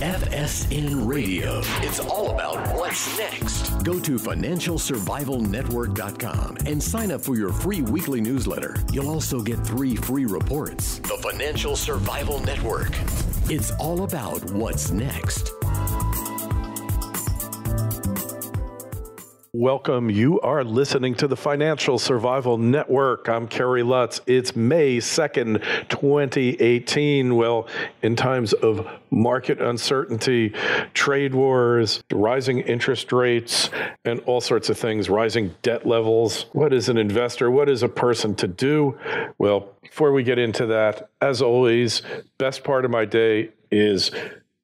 FSN Radio. It's all about what's next. Go to financialsurvivalnetwork.com and sign up for your free weekly newsletter. You'll also get 3 free reports. The Financial Survival Network. It's all about what's next. Welcome. You are listening to the Financial Survival Network. I'm Kerry Lutz. It's May 2nd, 2018. Well, in times of market uncertainty, trade wars, rising interest rates, and all sorts of things, rising debt levels, what is an investor? What is a person to do? Well, before we get into that, as always, best part of my day is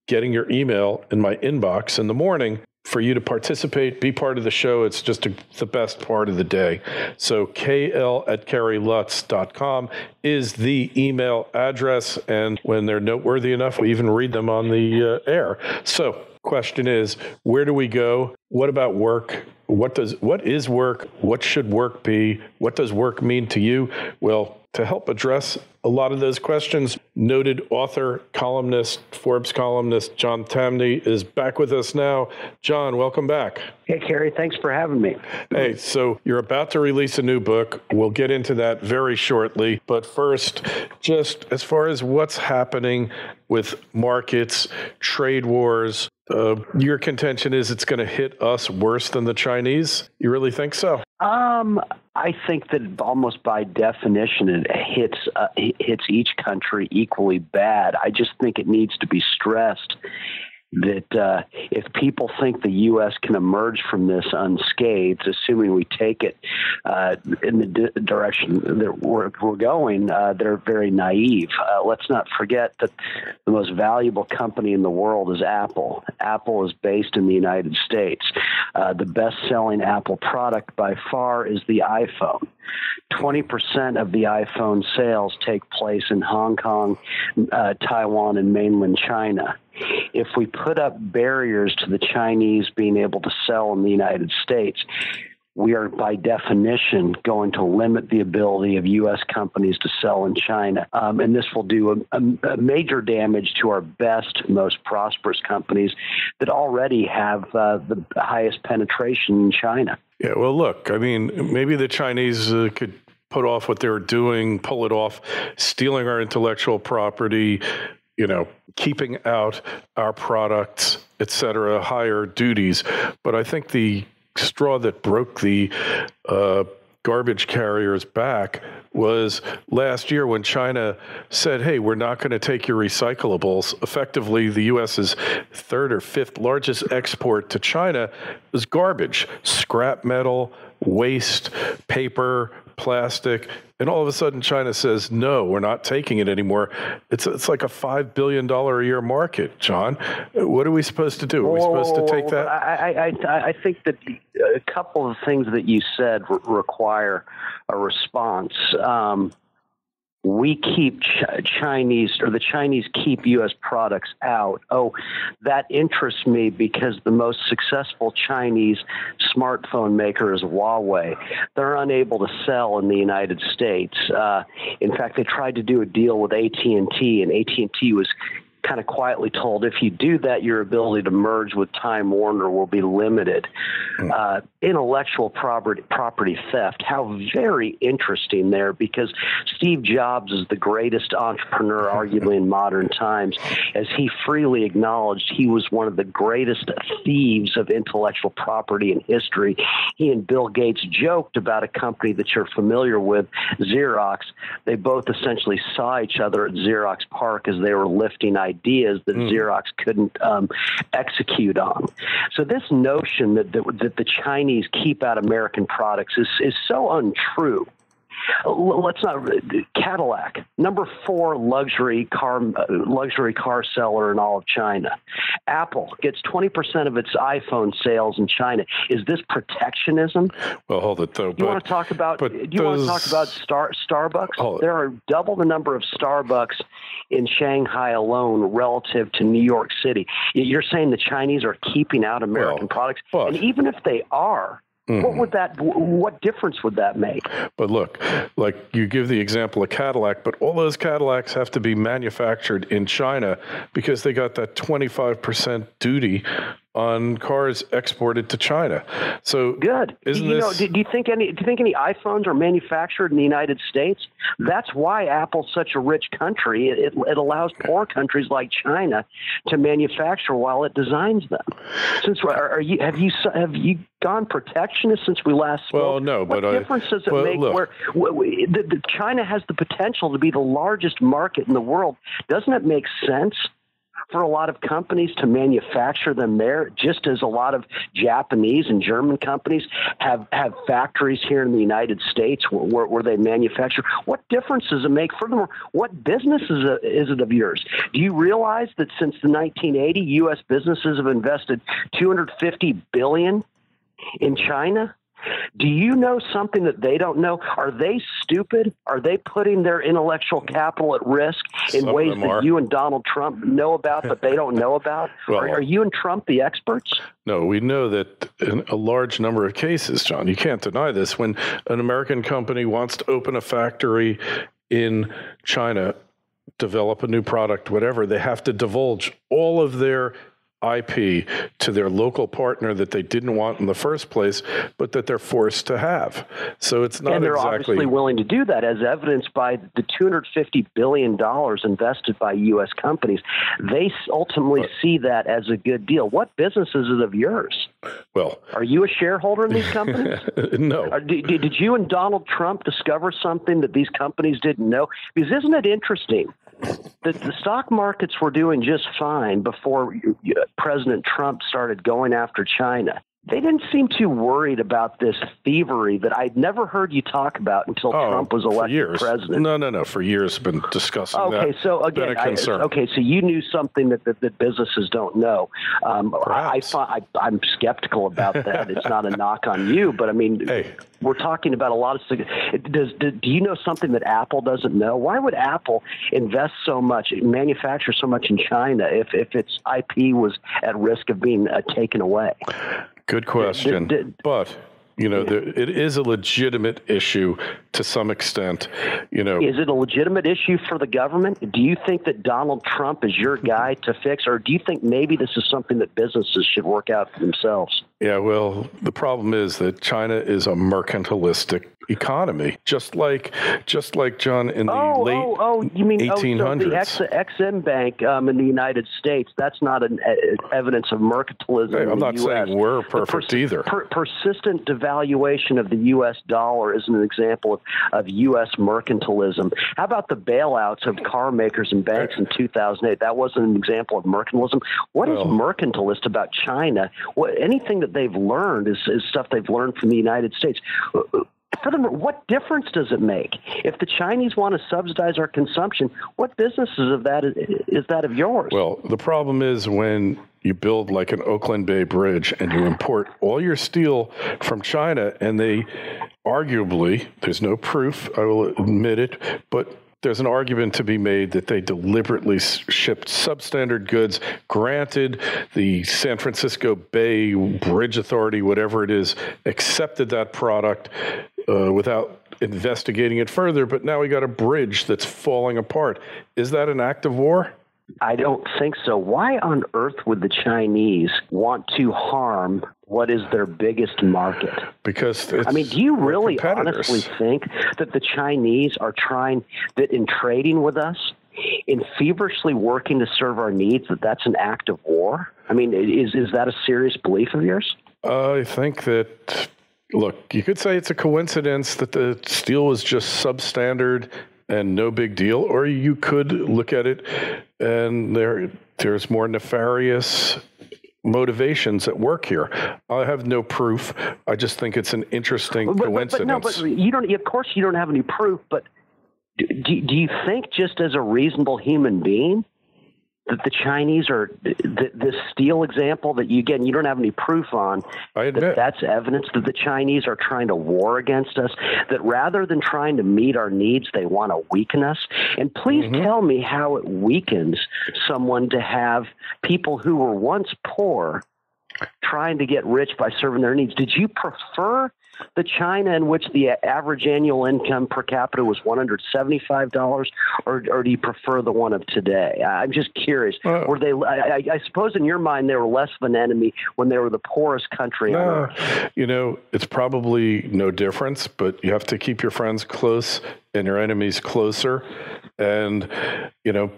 getting your email in my inbox in the morning. For you to participate, be part of the show. It's just the best part of the day. So kl@kerrylutz.com is the email address. And when they're noteworthy enough, we even read them on the air. So question is, where do we go? What about work? What is work? What should work be? What does work mean to you? Well, to help address a lot of those questions, noted author, columnist, Forbes columnist, John Tamny is back with us now. John, welcome back. Hey, Kerry, thanks for having me. Hey, so you're about to release a new book. We'll get into that very shortly. But first, just as far as what's happening with markets, trade wars, your contention is it's going to hit us worse than the Chinese? You really think so? I think that almost by definition it hits each country equally bad. I just think it needs to be stressed that if people think the U.S. can emerge from this unscathed, assuming we take it in the direction that we're going, they're very naive. Let's not forget that the most valuable company in the world is Apple. Apple is based in the United States. The best-selling Apple product by far is the iPhone. 20% of the iPhone sales take place in Hong Kong, Taiwan, and mainland China. If we put up barriers to the Chinese being able to sell in the United States, we are by definition going to limit the ability of U.S. companies to sell in China. And this will do a major damage to our best, most prosperous companies that already have the highest penetration in China. Yeah, well, look, I mean, maybe the Chinese could put off what they were doing, pull it off, stealing our intellectual property, keeping out our products, et cetera, higher duties. But I think the straw that broke the garbage carriers back was last year when China said, hey, we're not going to take your recyclables. Effectively, the U.S.'s 3rd or 5th largest export to China was garbage, scrap metal, waste, paper, plastic. And all of a sudden, China says, no, we're not taking it anymore. It's like a $5 billion a year market, John. What are we supposed to do? Are we supposed to take that? I think that a couple of things that you said require a response. We keep the Chinese keep U.S. products out. Oh, that interests me because the most successful Chinese smartphone maker is Huawei. They're unable to sell in the United States. In fact, they tried to do a deal with AT&T, and AT&T was kind of quietly told, if you do that, your ability to merge with Time Warner will be limited. Intellectual property theft, how very interesting there, because Steve Jobs is the greatest entrepreneur, arguably, in modern times. As he freely acknowledged, he was one of the greatest thieves of intellectual property in history. He and Bill Gates joked about a company that you're familiar with, Xerox. They both essentially saw each other at Xerox PARC as they were lifting ideas that Xerox couldn't execute on. So this notion that the Chinese keep out American products is so untrue. Let's not. Cadillac, number 4 luxury car seller in all of China. Apple gets 20% of its iPhone sales in China. Is this protectionism? Well, hold it though. Do you want to talk about Starbucks? There are double the number of Starbucks in Shanghai alone relative to New York City. You're saying the Chinese are keeping out American products, and even if they are, What difference would that make? But look, like you give the example of Cadillac, but all those Cadillacs have to be manufactured in China because they got that 25% duty on cars exported to China. So good. Do you think any iPhones are manufactured in the United States? That's why Apple's such a rich country. It allows poor countries like China to manufacture while it designs them. Have you gone protectionist since we last spoke? Well, no, what difference does it make? Look, China has the potential to be the largest market in the world. Doesn't it make sense for a lot of companies to manufacture them there, just as a lot of Japanese and German companies have factories here in the United States where they manufacture? What difference does it make? Furthermore, what business is it of yours? Do you realize that since the 1980s, U.S. businesses have invested $250 billion in China? Do you know something that they don't know? Are they stupid? Are they putting their intellectual capital at risk in ways that you and Donald Trump know about but they don't know about? Well, are you and Trump the experts? No, we know that in a large number of cases, John, you can't deny this, when an American company wants to open a factory in China, develop a new product, whatever, they have to divulge all of their IP to their local partner that they didn't want in the first place, but that they're forced to have. So it's not exactly... And they're obviously willing to do that, as evidenced by the $250 billion invested by U.S. companies. They ultimately see that as a good deal. What business is it of yours? Well... Are you a shareholder in these companies? No. Did you and Donald Trump discover something that these companies didn't know? Because isn't it interesting that the stock markets were doing just fine before President Trump started going after China? They didn't seem too worried about this thievery that I'd never heard you talk about until Trump was elected president. No. For years, been discussing that. Okay, so again, so you knew something that businesses don't know. I'm skeptical about that. It's not a knock on you, but I mean, we're talking about a lot of. Do you know something that Apple doesn't know? Why would Apple invest so much, manufacture so much in China if its IP was at risk of being taken away? Good question. But, it is a legitimate issue to some extent. Is it a legitimate issue for the government? Do you think that Donald Trump is your guy to fix, or do you think maybe this is something that businesses should work out for themselves? Yeah, well, the problem is that China is a mercantilistic economy, just like John in the late you mean 1800s. So the Ex-Im Bank in the United States, that's not an evidence of mercantilism. Hey, I'm not saying we're perfect either. Persistent devaluation of the U.S. dollar is an example of U.S. mercantilism. How about the bailouts of car makers and banks in 2008? That wasn't an example of mercantilism. What is mercantilist about China? Anything that they've learned is stuff they've learned from the United States. Furthermore, what difference does it make? If the Chinese want to subsidize our consumption, what businesses of that is that of yours? Well, the problem is when you build like an Oakland Bay Bridge and you import all your steel from China, and they arguably, there's no proof, I will admit it, but there's an argument to be made that they deliberately shipped substandard goods. Granted, the San Francisco Bay Bridge Authority, whatever it is, accepted that product without investigating it further, but now we got a bridge that's falling apart. Is that an act of war? I don't think so. Why on earth would the Chinese want to harm what is their biggest market? Because do you really honestly think that the Chinese are trying, that in trading with us, in feverishly working to serve our needs, that's an act of war? I mean, is that a serious belief of yours? I think that, look, you could say it's a coincidence that the steel was just substandard and no big deal, or you could look at it and there's more nefarious motivations at work here. I have no proof. I just think it's an interesting coincidence. But you don't. Of course, you don't have any proof. But do you think, just as a reasonable human being, that the Chinese are this steel example that you don't have any proof on? I admit that's evidence that the Chinese are trying to war against us. That rather than trying to meet our needs, they want to weaken us. And please tell me how it weakens someone to have people who were once poor trying to get rich by serving their needs. Did you prefer the China in which the average annual income per capita was $175, or do you prefer the one of today? I'm just curious. Were they? I suppose in your mind they were less of an enemy when they were the poorest country on earth. You know, it's probably no difference, but you have to keep your friends close and your enemies closer. And, you know,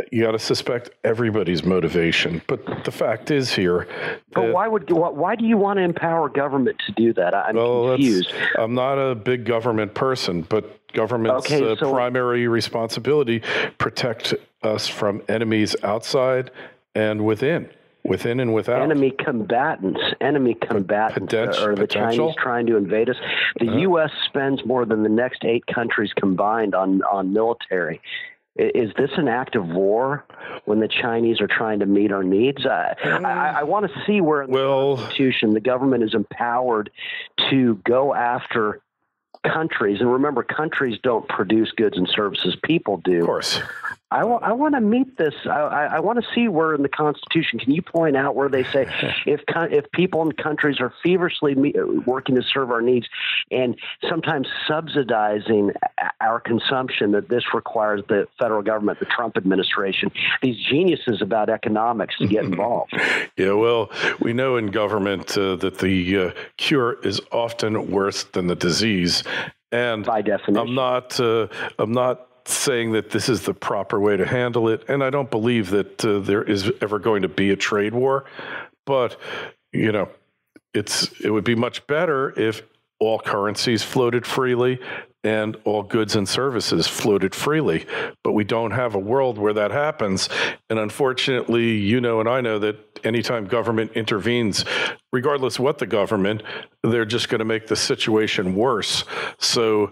you got to suspect everybody's motivation, but the fact is here. But why do you want to empower government to do that? I'm confused. I'm not a big government person, but government's primary responsibility protect us from enemies outside and within and without. Enemy combatants are the Chinese trying to invade us. The U.S. spends more than the next 8 countries combined on military. Is this an act of war when the Chinese are trying to meet our needs? I want to see where in the Constitution the government is empowered to go after countries. And remember, countries don't produce goods and services. People do. Of course. I want to meet this. I want to see where in the Constitution, can you point out where they say if people in countries are feverishly working to serve our needs and sometimes subsidizing our consumption, that this requires the federal government, the Trump administration, these geniuses about economics to get involved? Yeah, well, we know in government that the cure is often worse than the disease. And by definition, I'm not saying that this is the proper way to handle it, and I don't believe that there is ever going to be a trade war. But you know, it would be much better if all currencies floated freely and all goods and services floated freely. But we don't have a world where that happens. And unfortunately, you know and I know that anytime government intervenes, regardless of what the government, they're just going to make the situation worse. So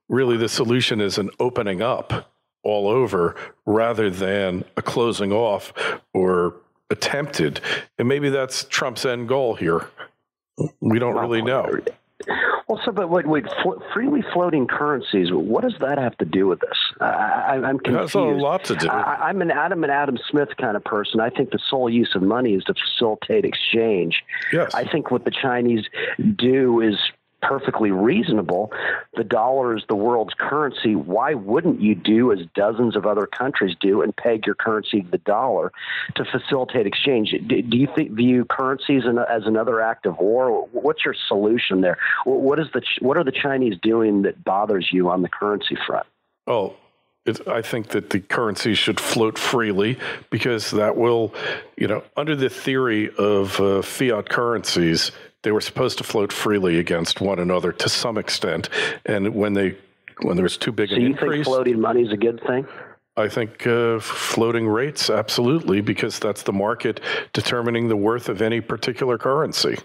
really, the solution is an opening up all over rather than a closing off or attempted. And maybe that's Trump's end goal here. We don't really know. Well, wait, freely floating currencies, what does that have to do with this? I'm confused. It has a lot to do. I'm an Adam Smith kind of person. I think the sole use of money is to facilitate exchange. Yes. I think what the Chinese do is perfectly reasonable. The dollar is the world's currency. Why wouldn't you do as dozens of other countries do and peg your currency to the dollar to facilitate exchange? Do you view currencies as another act of war? What's your solution there? What are the Chinese doing that bothers you on the currency front? Oh, I think that the currency should float freely because that will, under the theory of fiat currencies, they were supposed to float freely against one another to some extent. And when there was too big an increase... So you think floating money is a good thing? I think floating rates, absolutely, because that's the market determining the worth of any particular currency.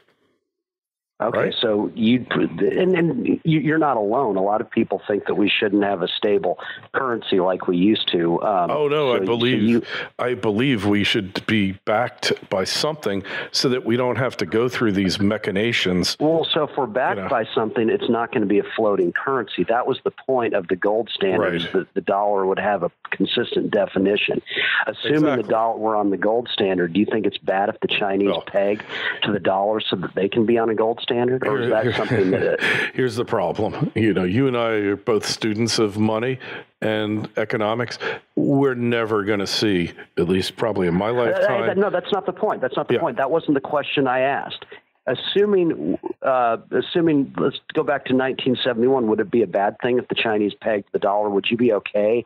Okay, right? So you're not alone. A lot of people think that we shouldn't have a stable currency like we used to. I believe we should be backed by something so that we don't have to go through these machinations. Well, so if we're backed by something, it's not going to be a floating currency. That was the point of the gold standard, is that the dollar would have a consistent definition. Assuming the dollar were on the gold standard, do you think it's bad if the Chinese peg to the dollar so that they can be on a gold standard, or is that something that... Here's the problem. You and I are both students of money and economics. We're never going to see, at least probably in my lifetime... No, that's not the point. That's not the point. That wasn't the question I asked. Assuming, let's go back to 1971, would it be a bad thing if the Chinese pegged the dollar? Would you be okay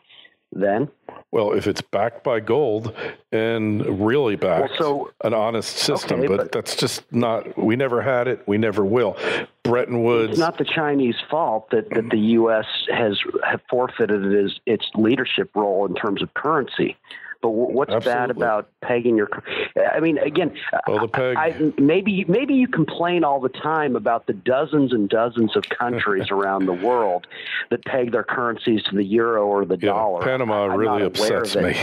then? Well, if it's backed by gold and really backed, an honest system, but that's just not, we never had it, we never will. Bretton Woods. It's not the Chinese fault that the U.S. have forfeited its leadership role in terms of currency. But what's bad about pegging your? I mean, again, the peg. Maybe you complain all the time about the dozens and dozens of countries around the world that peg their currencies to the euro or the dollar. Panama really upsets me.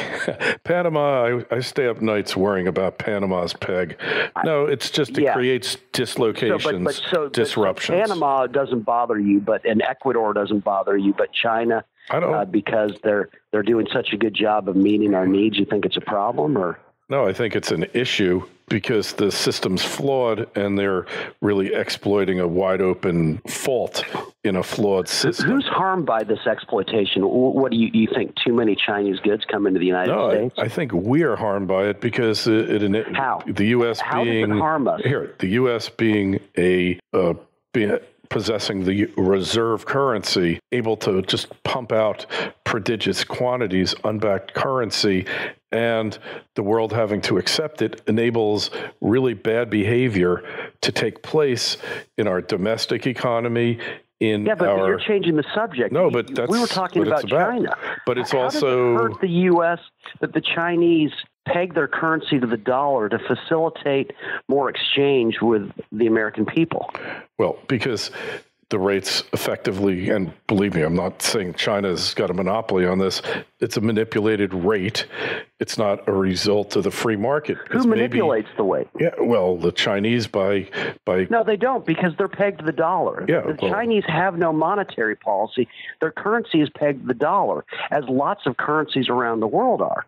Panama, I stay up nights worrying about Panama's peg. No, it's just it creates dislocations, disruptions. So Panama doesn't bother you, and Ecuador doesn't bother you, but China. I don't because they're doing such a good job of meeting our needs. You think it's a problem, or? No, I think it's an issue because the system's flawed and they're really exploiting a wide open fault in a flawed system. Who's harmed by this exploitation? What do you think? Too many Chinese goods come into the United States? I think we are harmed by it because How? The U.S. How does it harm us? The U.S. being possessing the reserve currency, able to just pump out prodigious quantities, unbacked currency, and the world having to accept it enables really bad behavior to take place in our domestic economy. But you're changing the subject. No, but we were talking about China. But it's How also does it hurt the U.S. that the Chinese peg their currency to the dollar to facilitate more exchange with the American people? Well, because the rates effectively, and believe me, I'm not saying China's got a monopoly on this. It's a manipulated rate. It's not a result of the free market. Who manipulates the rate? Yeah, well, the Chinese by. No, they don't, because they're pegged to the dollar. Yeah, the Chinese have no monetary policy. Their currency is pegged to the dollar, as lots of currencies around the world are.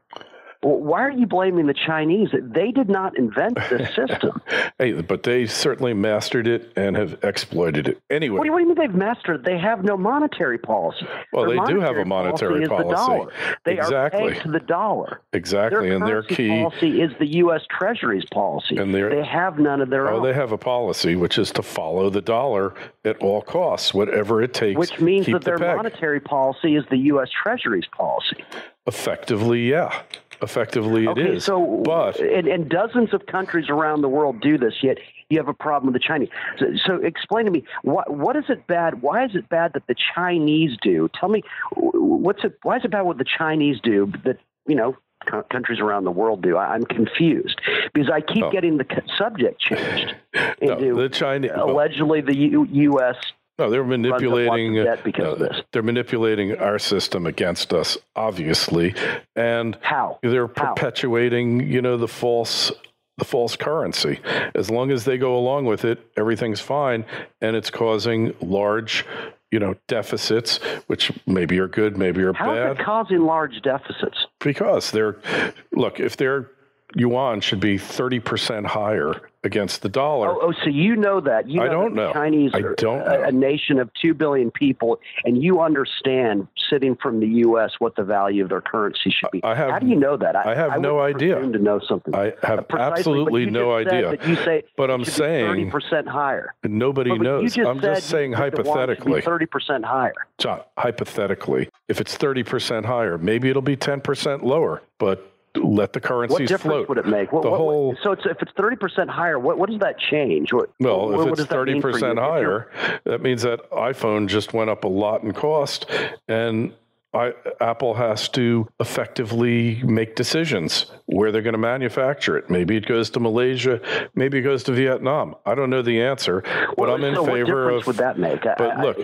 Well, why are you blaming the Chinese? They did not invent this system. Hey, but they certainly mastered it and have exploited it. Anyway. What do you mean they've mastered it? They have no monetary policy. Well, Their they do have a monetary policy. The dollar. They exactly. are pegged to the dollar. Exactly, and their key policy is the U.S. Treasury's policy. And they have none of their own. They have a policy, which is to follow the dollar at all costs, whatever it takes. Which means keep that their monetary policy is the U.S. Treasury's policy. Effectively, yeah. Effectively, it is. But and dozens of countries around the world do this. Yet you have a problem with the Chinese. So explain to me what is it bad? Why is it bad that the Chinese do? Tell me why is it bad what the Chinese do that countries around the world do? I'm confused because I keep getting the subject changed. The Chinese allegedly the U.S. No, they're manipulating. Because of this. They're manipulating our system against us, obviously, and they're perpetuating, the false currency. As long as they go along with it, everything's fine, and it's causing large, deficits, which maybe are good, maybe are bad. How is it causing large deficits? Because if their yuan should be 30% higher against the dollar. So you know that. I don't know. The Chinese are a nation of 2 billion people, and you understand, sitting from the U.S., what the value of their currency should be. How do you know that? I have no idea. To know something. I have absolutely no idea. But I'm saying 30% higher. Nobody knows. I'm just saying hypothetically. 30% higher. John, hypothetically, if it's 30% higher, maybe it'll be 10% lower, but let the currencies float. What difference would it make? So if it's 30% higher, what does that change? If it's 30% higher, that means that iPhone just went up a lot in cost, and Apple has to effectively make decisions where they're going to manufacture it. Maybe it goes to Malaysia, maybe it goes to Vietnam. I don't know the answer, but I'm in favor of. What difference would that make? But look,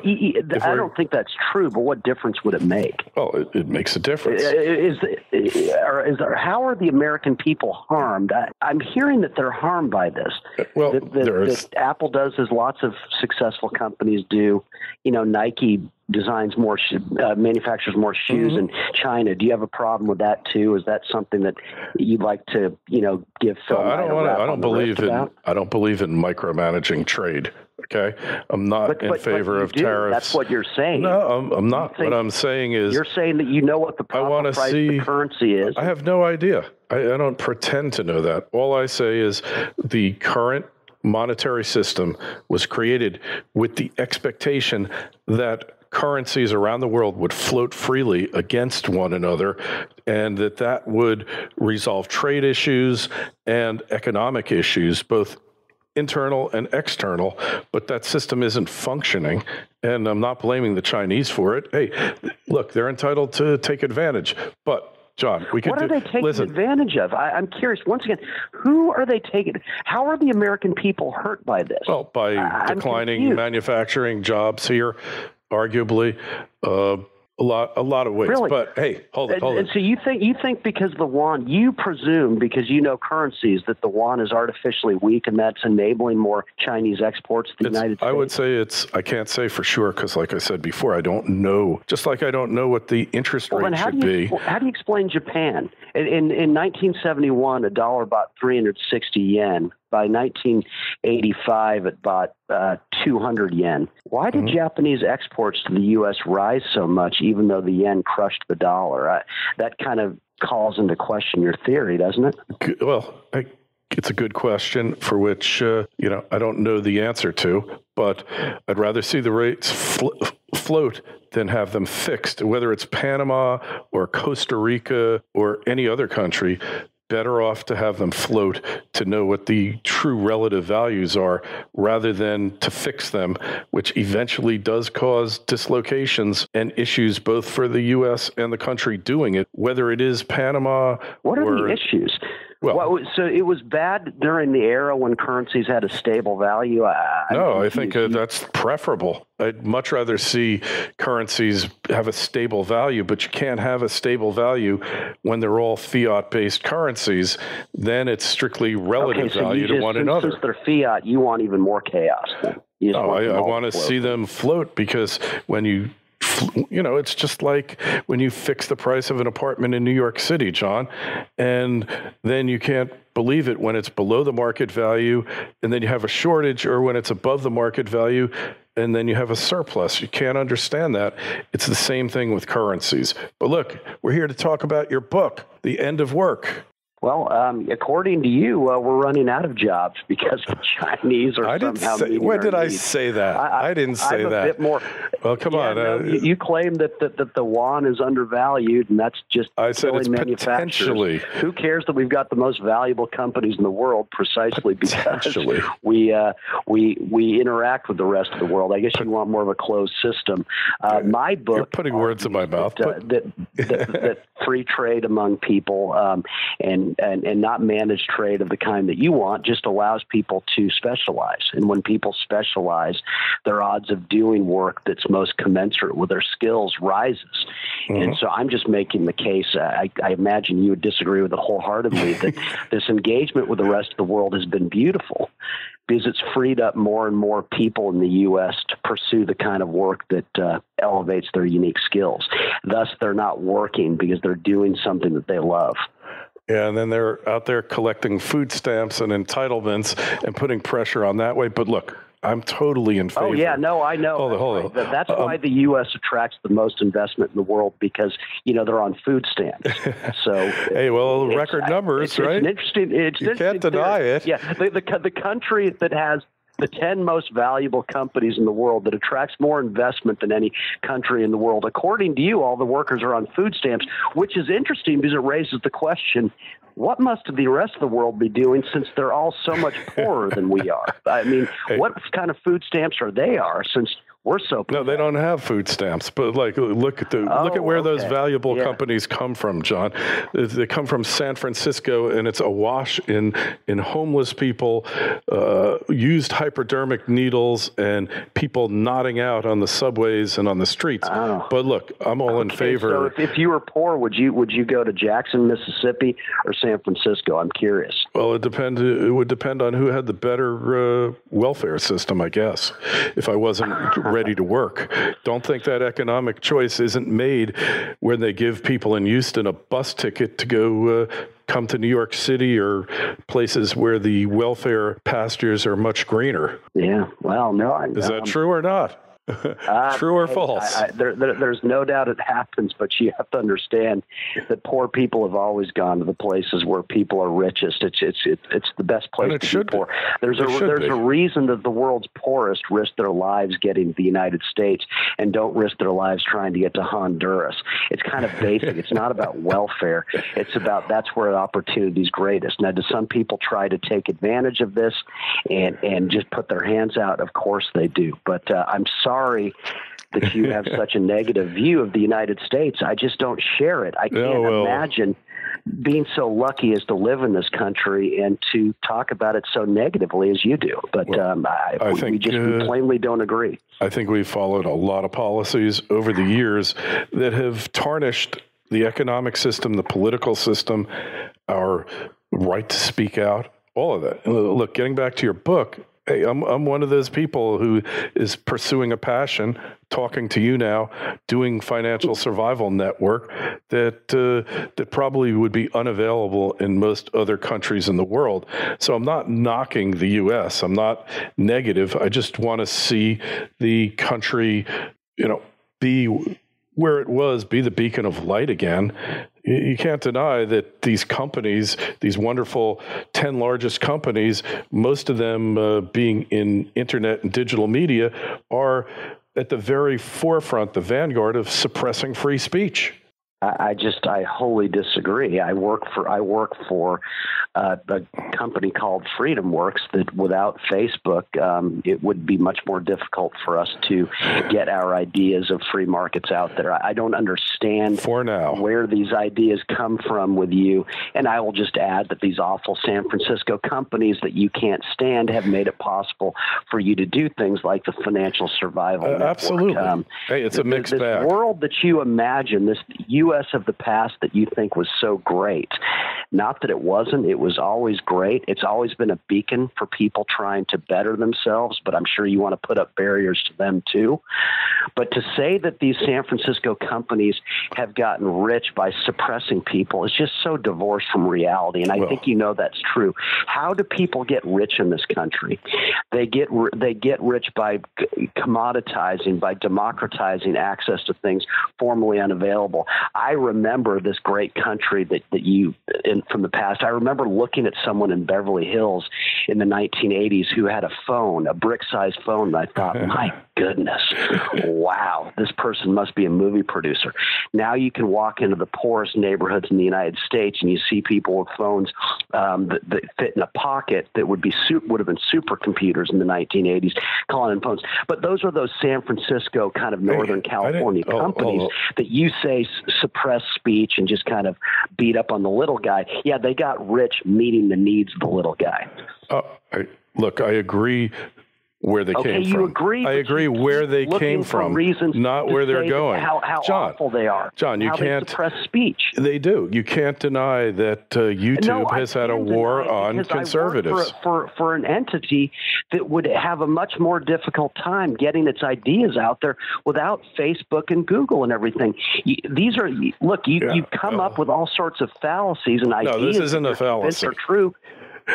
I don't think that's true. But what difference would it make? Well, it makes a difference. How are the American people harmed? I'm hearing that they're harmed by this. Well, that Apple does, as lots of successful companies do. Nike designs more, manufactures more shoes in China. Do you have a problem with that too? Is that something that you'd like to, give Phil? I don't believe in micromanaging trade. Okay, I'm not in favor of tariffs. That's what you're saying. No, I'm not. What I'm saying is, you're saying that you know what the proper price of the currency is. I have no idea. I don't pretend to know that. All I say is the current monetary system was created with the expectation that currencies around the world would float freely against one another, and that would resolve trade issues and economic issues, both internal and external, but that system isn't functioning, and I'm not blaming the Chinese for it. Hey, look, they're entitled to take advantage, but John, what are they taking advantage of? I'm curious. Once again, who are they taking? How are the American people hurt by this? Well, by declining manufacturing jobs here, arguably. A lot of ways. Really? But hey, hold it. And so you think because the yuan, you presume because you know currencies that the yuan is artificially weak and that's enabling more Chinese exports to the United States? I would say I can't say for sure because like I said before, I don't know. Just like I don't know what the interest rate should be. How do you explain Japan? In 1971, a dollar bought 360 yen. By 1985, it bought 200 yen. Why did Japanese exports to the U.S. rise so much, even though the yen crushed the dollar? That kind of calls into question your theory, doesn't it? Well, it's a good question for which I don't know the answer to, but I'd rather see the rates float than have them fixed. Whether it's Panama or Costa Rica or any other country, better off to have them float to know what the true relative values are rather than to fix them, which eventually does cause dislocations and issues both for the U.S. and the country doing it, whether it is Panama. What are the issues? Well, so it was bad during the era when currencies had a stable value? I think that's preferable. I'd much rather see currencies have a stable value, but you can't have a stable value when they're all fiat-based currencies. Then it's strictly relative value to one another. Since they're fiat, you want even more chaos then? I want to see them float because when you it's just like when you fix the price of an apartment in New York City, John, and then you can't believe it when it's below the market value, and then you have a shortage, or when it's above the market value, and then you have a surplus. You can't understand that. It's the same thing with currencies. But look, we're here to talk about your book, The End of Work. Well, according to you, we're running out of jobs because the Chinese are somehow meeting when did our I needs. say that? I didn't say I'm that. A bit more. Well, come on. No, you claim that the yuan is undervalued, and that's just killing manufacturers. Potentially. Who cares that we've got the most valuable companies in the world precisely because we interact with the rest of the world? I guess you want more of a closed system. My book. You're putting words in my mouth. That free trade among people and not managed trade of the kind that you want just allows people to specialize. And when people specialize, their odds of doing work that's most commensurate with their skills rises. And so I'm just making the case, I imagine you would disagree with it wholeheartedly, that this engagement with the rest of the world has been beautiful because it's freed up more and more people in the U.S. to pursue the kind of work that elevates their unique skills. Thus, they're not working because they're doing something that they love. Yeah, and then they're out there collecting food stamps and entitlements and putting pressure on that way. But look, I'm totally in favor. Oh, yeah, no, I know. Hold on. That's why the U.S. attracts the most investment in the world because, they're on food stamps. So, hey, well, record numbers, right? You can't deny it. Yeah, the country that has the 10 most valuable companies in the world that attracts more investment than any country in the world. According to you, all the workers are on food stamps, which is interesting because it raises the question, what must the rest of the world be doing since they're all so much poorer than we are? I mean, what kind of food stamps are since we're so poor? No, they don't have food stamps. But look at where those valuable companies come from, John. They come from San Francisco, and it's awash in homeless people, used hypodermic needles, and people nodding out on the subways and on the streets. Oh. But look, I'm all in favor. So if you were poor, would you go to Jackson, Mississippi, or San Francisco? I'm curious. Well, it would depend on who had the better welfare system, I guess. If I wasn't ready to work. Don't think that economic choice isn't made when they give people in Houston a bus ticket to go come to New York City or places where the welfare pastures are much greener. Yeah, well, no. Is that true or not? True or false? There's no doubt it happens, but you have to understand that poor people have always gone to the places where people are richest. It's the best place to be poor. There's a reason that the world's poorest risk their lives getting to the United States and don't risk their lives trying to get to Honduras. It's kind of basic. It's not about welfare. It's about that's where the opportunity is greatest. Now, do some people try to take advantage of this and just put their hands out? Of course they do. But I'm sorry that you have such a negative view of the United States. I just don't share it. I can't imagine being so lucky as to live in this country and to talk about it so negatively as you do. But we plainly don't agree. I think we've followed a lot of policies over the years that have tarnished the economic system, the political system, our right to speak out, all of that. Look, getting back to your book, hey, I'm one of those people who is pursuing a passion, talking to you now, doing Financial Survival Network that probably would be unavailable in most other countries in the world. So I'm not knocking the U.S. I'm not negative. I just want to see the country, be where it was, be the beacon of light again. You can't deny that these companies, these wonderful 10 largest companies, most of them being in internet and digital media, are at the very forefront, the vanguard of suppressing free speech. I wholly disagree. I work for a company called Freedom Works that without Facebook, it would be much more difficult for us to get our ideas of free markets out there. I don't understand where these ideas come from with you. And I will just add that these awful San Francisco companies that you can't stand have made it possible for you to do things like the Financial Survival Network. Absolutely. Hey, it's a mixed bag. This world that you imagine, this U.S. of the past that you think was so great. Not that it wasn't. It was always great. It's always been a beacon for people trying to better themselves, but I'm sure you want to put up barriers to them too. But to say that these San Francisco companies have gotten rich by suppressing people is just so divorced from reality, and I think that's true. How do people get rich in this country? They get rich by commoditizing, by democratizing access to things formerly unavailable. I remember this great country that from the past. I remember looking at someone in Beverly Hills in the 1980s who had a phone, a brick-sized phone, and I thought, my goodness, wow, this person must be a movie producer. Now you can walk into the poorest neighborhoods in the United States and you see people with phones that fit in a pocket that would have been supercomputers in the 1980s, calling in phones. But those are those San Francisco kind of Northern California companies that you say suppress speech and just kind of beat up on the little guy. Yeah, they got rich meeting the needs of the little guy. I agree where they came from. You agree. I agree where they came from, not where they're going. How awful they are. John, you can't they suppress speech. They do. You can't deny that YouTube has had a war on conservatives. I work for an entity that would have a much more difficult time getting its ideas out there without Facebook and Google and everything. You come up with all sorts of fallacies and ideas. No, this isn't a fallacy. Are true.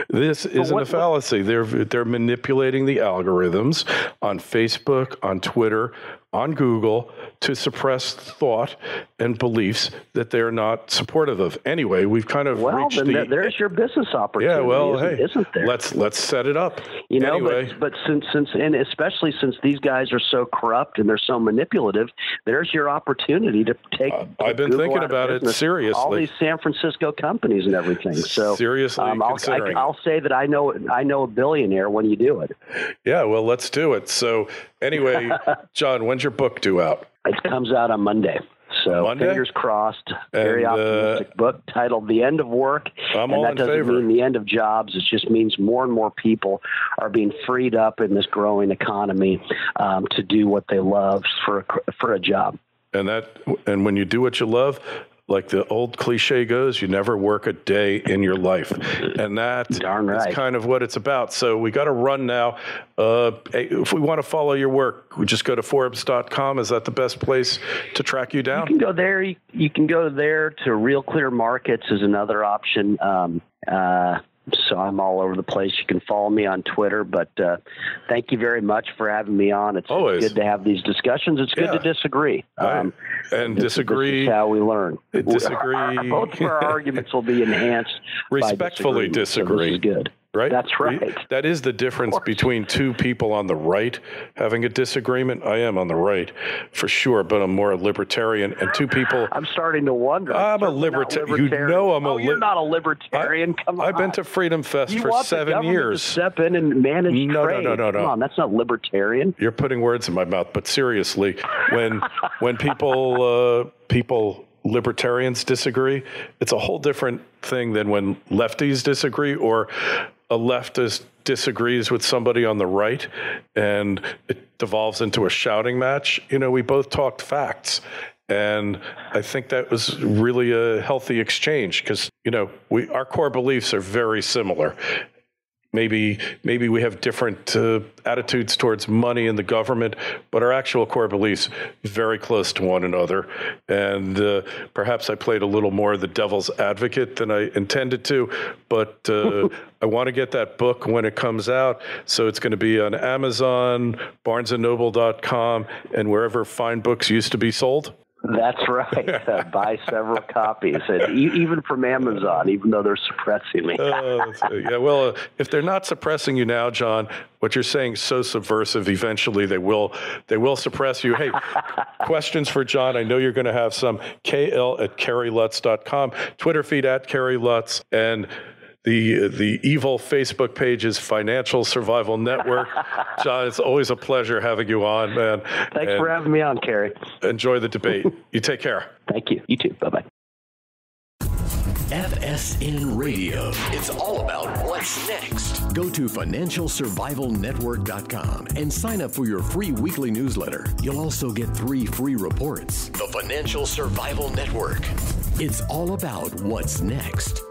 This isn't a fallacy. They're manipulating the algorithms on Facebook, on Twitter, on Google to suppress thought and beliefs that they're not supportive of. Anyway, we've kind of reached there's your business opportunity. Isn't there? Let's set it up. But since especially since these guys are so corrupt and they're so manipulative, there's your opportunity to take. I've been Google thinking about it seriously. All these San Francisco companies and everything. So seriously, I'll say that I know a billionaire when you do it. Yeah, well, let's do it. So anyway, John, when's your book due out? It comes out on Monday. So fingers crossed. Very optimistic book titled "The End of Work," and that doesn't mean the end of jobs. It just means more and more people are being freed up in this growing economy to do what they love for a job. And when you do what you love, like the old cliche goes, you never work a day in your life. And that's kind of what it's about. So we got to run now. If we want to follow your work, we just go to Forbes.com. Is that the best place to track you down? You can go there. You can go there to Real Clear Markets is another option. So I'm all over the place. You can follow me on Twitter, but thank you very much for having me on. It's good to have these discussions. It's good to disagree. And disagree. This is how we learn. Disagree. Both of our arguments will be enhanced. Respectfully disagree. So this is good. Right? That's right. That is the difference between two people on the right having a disagreement. I am on the right for sure, but I'm more a libertarian. And two people. I'm starting to wonder. I'm a libertarian. You know I'm you're not a libertarian. Come on. I've been to Freedom Fest for 7 years. To step in and manage trade. No. Come on, that's not libertarian. You're putting words in my mouth. But seriously, when people libertarians disagree. It's a whole different thing than when lefties disagree, or a leftist disagrees with somebody on the right and it devolves into a shouting match. We both talked facts. And I think that was really a healthy exchange because, our core beliefs are very similar. Maybe we have different attitudes towards money and the government, but our actual core beliefs very close to one another. And perhaps I played a little more the devil's advocate than I intended to, but I want to get that book when it comes out. So it's going to be on Amazon, barnesandnoble.com, and wherever fine books used to be sold. That's right. Buy several copies, and even from Amazon, even though they're suppressing me. Yeah, well, if they're not suppressing you now, John, what you're saying is so subversive. Eventually, they will suppress you. Hey, questions for John? I know you're going to have some. KL@KerryLutz.com, Twitter feed @KerryLutz, and the evil Facebook page is Financial Survival Network. John, it's always a pleasure having you on, man. Thanks for having me on, Kerry. Enjoy the debate. You take care. Thank you. You too. Bye-bye. FSN Radio. It's all about what's next. Go to financialsurvivalnetwork.com and sign up for your free weekly newsletter. You'll also get 3 free reports. The Financial Survival Network. It's all about what's next.